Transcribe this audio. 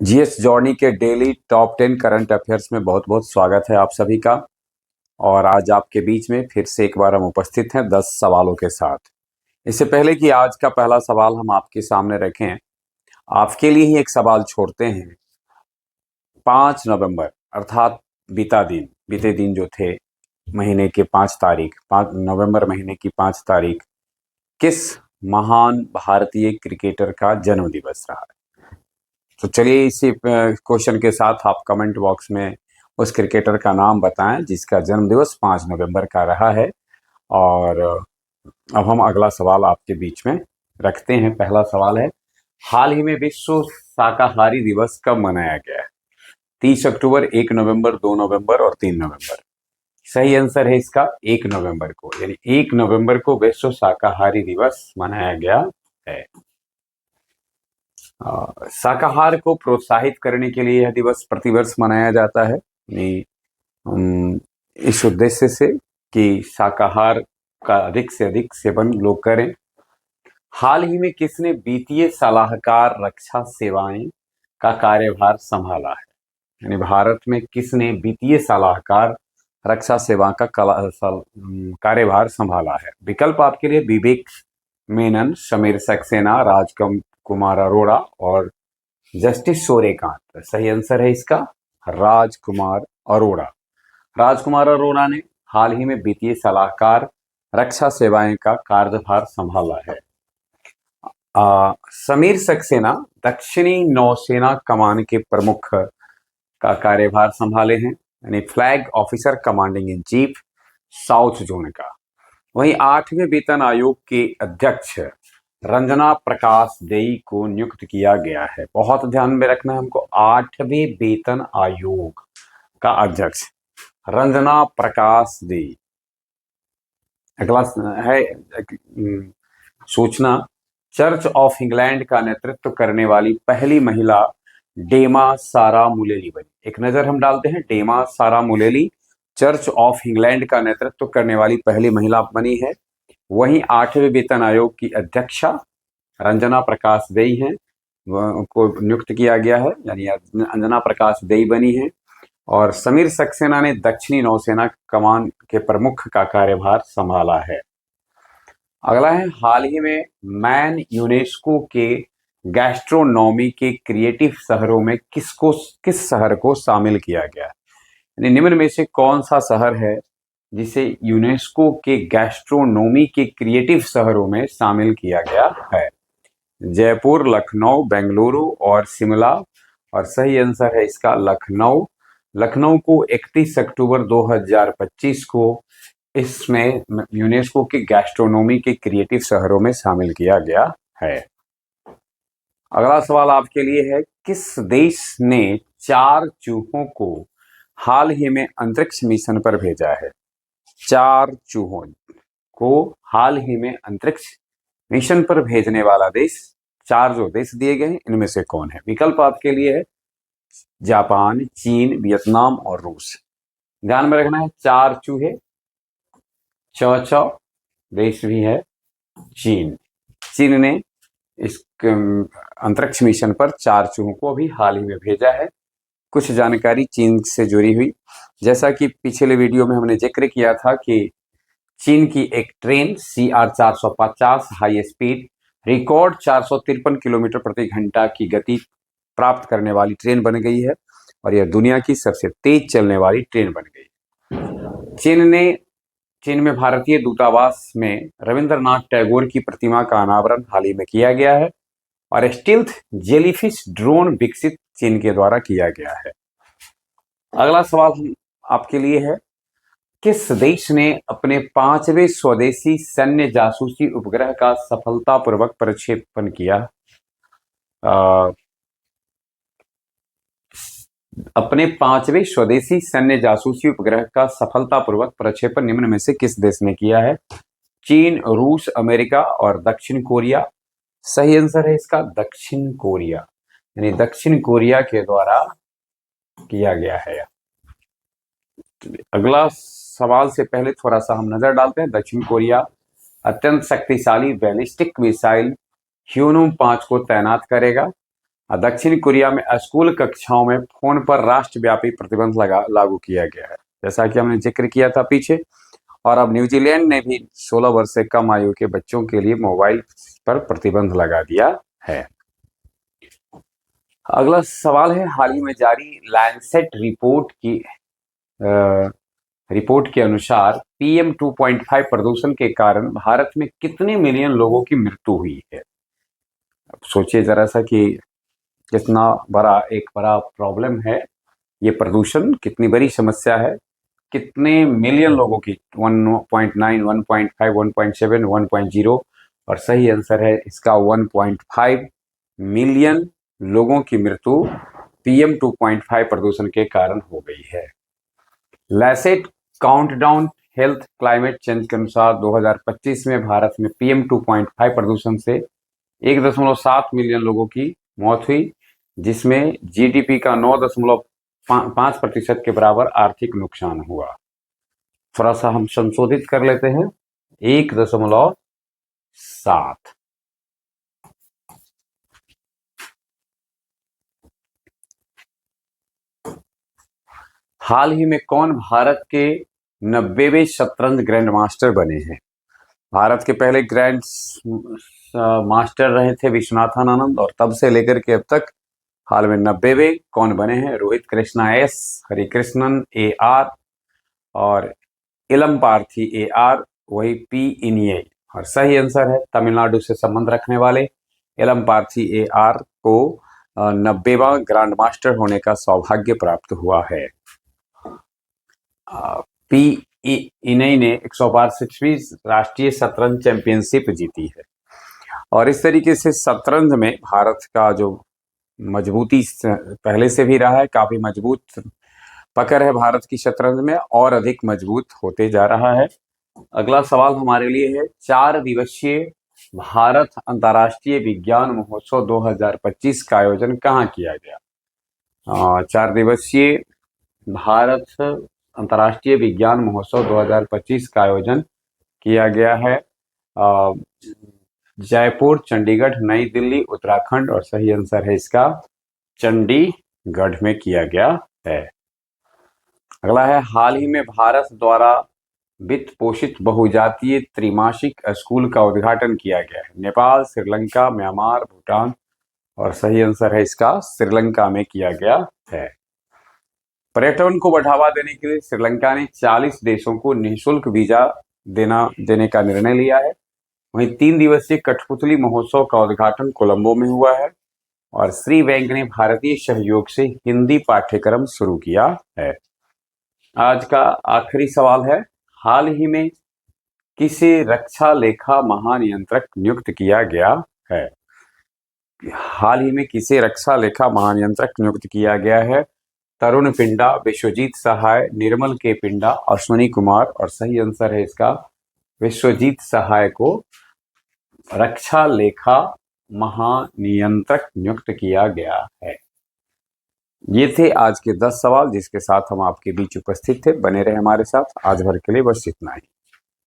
GS जॉर्नी के daily top 10 current affairs में बहुत बहुत स्वागत है आप सभी का। और आज आपके बीच में फिर से एक बार हम उपस्थित हैं 10 सवालों के साथ। इससे पहले कि आज का पहला सवाल हम आपके सामने रखें, आपके लिए ही एक सवाल छोड़ते हैं। 5 नवंबर अर्थात बीते दिन जो थे, महीने के 5 तारीख, 5 नवंबर महीने की 5 तारीख किस महान भारतीय क्रिकेटर का जन्म दिवस रहा है? तो चलिए इसी क्वेश्चन के साथ आप कमेंट बॉक्स में उस क्रिकेटर का नाम बताएं जिसका जन्म दिवस 5 नवंबर का रहा है। और अब हम अगला सवाल आपके बीच में रखते हैं। पहला सवाल है, हाल ही में विश्व शाकाहारी दिवस कब मनाया गया है? 30 अक्टूबर, 1 नवंबर, 2 नवंबर और 3 नवंबर। सही आंसर है इसका 1 नवंबर को, यानी 1 नवंबर को विश्व शाकाहारी दिवस मनाया गया है। शाकाहार को प्रोत्साहित करने के लिए यह दिवस प्रतिवर्ष मनाया जाता है, इस उद्देश्य से कि शाकाहार का अधिक से अधिक सेवन लोग करें। हाल ही में किसने वित्तीय सलाहकार रक्षा सेवाएं का कार्यभार संभाला है? यानी भारत में किसने वित्तीय सलाहकार रक्षा सेवा का कार्यभार संभाला है? विकल्प आपके लिए विवेक मेनन, समीर सक्सेना, राजकुमार अरोड़ा और जस्टिस सूर्यकांत। सही आंसर है इसका राजकुमार अरोड़ा। राजकुमार अरोड़ा ने हाल ही में वित्तीय सलाहकार रक्षा सेवाएं का कार्यभार संभाला है। समीर सक्सेना दक्षिणी नौसेना कमान के प्रमुख का कार्यभार संभाले हैं, यानी flag officer commanding in chief south zone का। वहीं 8वें वेतन आयोग के अध्यक्ष रंजना प्रकाश देई को नियुक्त किया गया है। बहुत ध्यान में रखना है हमको, 8वें वेतन आयोग का अध्यक्ष रंजना प्रकाश देई। अगला है सूचना, चर्च ऑफ इंग्लैंड का नेतृत्व करने वाली पहली महिला डेमा सारा मुलेली बनी। एक नजर हम डालते हैं, डेमा सारा मुलेली चर्च ऑफ इंग्लैंड का नेतृत्व करने वाली पहली महिला बनी है। वहीं 8वें वेतन आयोग की अध्यक्षा रंजना प्रकाश देई हैं, को नियुक्त किया गया है, यानी रंजना प्रकाश देई बनी है। और समीर सक्सेना ने दक्षिणी नौसेना कमान के प्रमुख का कार्यभार संभाला है। अगला है, हाल ही में मैन यूनेस्को के गैस्ट्रोनॉमी के क्रिएटिव शहरों में किस शहर को शामिल किया गया? यानी निम्न में से कौन सा शहर है जिसे यूनेस्को के गैस्ट्रोनॉमी के क्रिएटिव शहरों में शामिल किया गया है? जयपुर, लखनऊ, बेंगलुरु और शिमला। और सही आंसर है इसका लखनऊ। लखनऊ को 31 अक्टूबर 2025 को इसमें यूनेस्को के गैस्ट्रोनॉमी के क्रिएटिव शहरों में शामिल किया गया है। अगला सवाल आपके लिए है, किस देश ने 4 चूहों को हाल ही में अंतरिक्ष मिशन पर भेजा है? 4 चूहों को हाल ही में अंतरिक्ष मिशन पर भेजने वाला देश, 4 जो देश दिए गए हैं इनमें से कौन है? विकल्प आपके लिए है जापान, चीन, वियतनाम और रूस। ध्यान में रखना है, 4 चूहे, चौ देश भी है चीन। चीन ने इस अंतरिक्ष मिशन पर 4 चूहों को अभी हाल ही में भेजा है। कुछ जानकारी चीन से जुड़ी हुई, जैसा कि पिछले वीडियो में हमने जिक्र किया था कि चीन की एक train CR-450 high speed record 453 kilometre प्रति घंटा की गति प्राप्त करने वाली ट्रेन बन गई है और यह दुनिया की सबसे तेज चलने वाली ट्रेन बन गई। चीन में भारतीय दूतावास में रविंद्रनाथ टैगोर की प्रतिमा का अनावरण हाल ही में किया गया है और स्टील्थ जेलीफिश ड्रोन विकसित चीन के द्वारा किया गया है। अगला सवाल आपके लिए है, किस देश ने अपने 5वें स्वदेशी सैन्य जासूसी उपग्रह का सफलतापूर्वक प्रक्षेपण किया? अपने 5वें स्वदेशी सैन्य जासूसी उपग्रह का सफलतापूर्वक प्रक्षेपण निम्न में से किस देश ने किया है? चीन, रूस, अमेरिका और दक्षिण कोरिया। सही आंसर है इसका दक्षिण कोरिया, यानी दक्षिण कोरिया के द्वारा किया गया है। अगला सवाल से पहले थोड़ा सा हम नजर डालते हैं। दक्षिण कोरिया अत्यंत शक्तिशाली बैलिस्टिक मिसाइल HwAnum-5 को तैनात करेगा। दक्षिण कोरिया में स्कूल कक्षाओं में फोन पर राष्ट्रव्यापी प्रतिबंध लागू किया गया है, जैसा कि हमने जिक्र किया था पीछे। और अब न्यूजीलैंड ने भी 16 वर्ष से कम आयु के बच्चों के लिए मोबाइल पर प्रतिबंध लगा दिया है। अगला सवाल है, हाल ही में जारी लैंसेट रिपोर्ट के अनुसार PM 2.5 प्रदूषण के कारण भारत में कितने मिलियन लोगों की मृत्यु हुई है। अब सोचिए जरा सा कि कितना बड़ा प्रॉब्लम है ये प्रदूषण, कितनी बड़ी समस्या है, कितने मिलियन लोगों की, 1.9, 1.5, 1.7, 1.0, और सही आंसर है इसका 1.5 मिलियन लोगों की मृत्यु PM 2.5 प्रदूषण के कारण हो गई है। लैसेट काउंटडाउन हेल्थ क्लाइमेट चेंज के अनुसार 2025 में भारत में PM 2.5 प्रदूषण से 1.7 मिलियन लोगों की मौत हुई, जिसमें GDP का 9.5% के बराबर आर्थिक नुकसान हुआ। थोड़ा सा हम संशोधित कर लेते हैं, 1.7। हाल ही में कौन भारत के 90वें शतरंज ग्रैंड मास्टर बने हैं। भारत के पहले ग्रैंड मास्टर रहे थे विश्वनाथन आनंद, और तब से लेकर के अब तक हाल में 90वें कौन बने हैं। रोहित कृष्णा S, हरिकृष्णन AR और इलमपार्थी AR, वही P इनिये। और सही आंसर है तमिलनाडु से संबंध रखने वाले इलमपार्थी AR को 90वां ग्रैंड मास्टर होने का सौभाग्य प्राप्त हुआ है। P इनई ने 162वीं राष्ट्रीय शतरंज चैंपियनशिप जीती है। और इस तरीके से शतरंज में भारत का जो मजबूती पहले से भी रहा है, काफी मजबूत पकड़ है भारत की शतरंज में, और अधिक मजबूत होते जा रहा है। अगला सवाल हमारे लिए है, 4 दिवसीय भारत अंतर्राष्ट्रीय विज्ञान महोत्सव 2025 का आयोजन कहाँ किया गया। 4 दिवसीय भारत अंतर्राष्ट्रीय विज्ञान महोत्सव 2025 का आयोजन किया गया है जयपुर, चंडीगढ़, नई दिल्ली, उत्तराखंड, और सही आंसर है इसका चंडीगढ़ में किया गया है। अगला है, हाल ही में भारत द्वारा वित्त पोषित बहुजातीय त्रिमासिक स्कूल का उद्घाटन किया गया है। नेपाल, श्रीलंका, म्यांमार, भूटान, और सही आंसर है इसका श्रीलंका में किया गया है। पर्यटन को बढ़ावा देने के लिए श्रीलंका ने 40 देशों को निःशुल्क वीजा देने का निर्णय लिया है। वहीं 3 दिवसीय कठपुतली महोत्सव का उद्घाटन कोलंबो में हुआ है, और श्री बैंक ने भारतीय सहयोग से हिंदी पाठ्यक्रम शुरू किया है। आज का आखिरी सवाल है, हाल ही में किसे रक्षा लेखा महानियंत्रक नियुक्त किया गया है। हाल ही में किसे रक्षा लेखा महानियंत्रक नियुक्त किया गया है। तरुण पिंडा, विश्वजीत सहाय, निर्मल के पिंडा, अश्विनी कुमार, और सही आंसर है इसका विश्वजीत सहाय को रक्षा लेखा महानियंत्रक नियुक्त किया गया है। ये थे आज के 10 सवाल जिसके साथ हम आपके बीच उपस्थित थे। बने रहे हमारे साथ। आज भर के लिए बस इतना ही।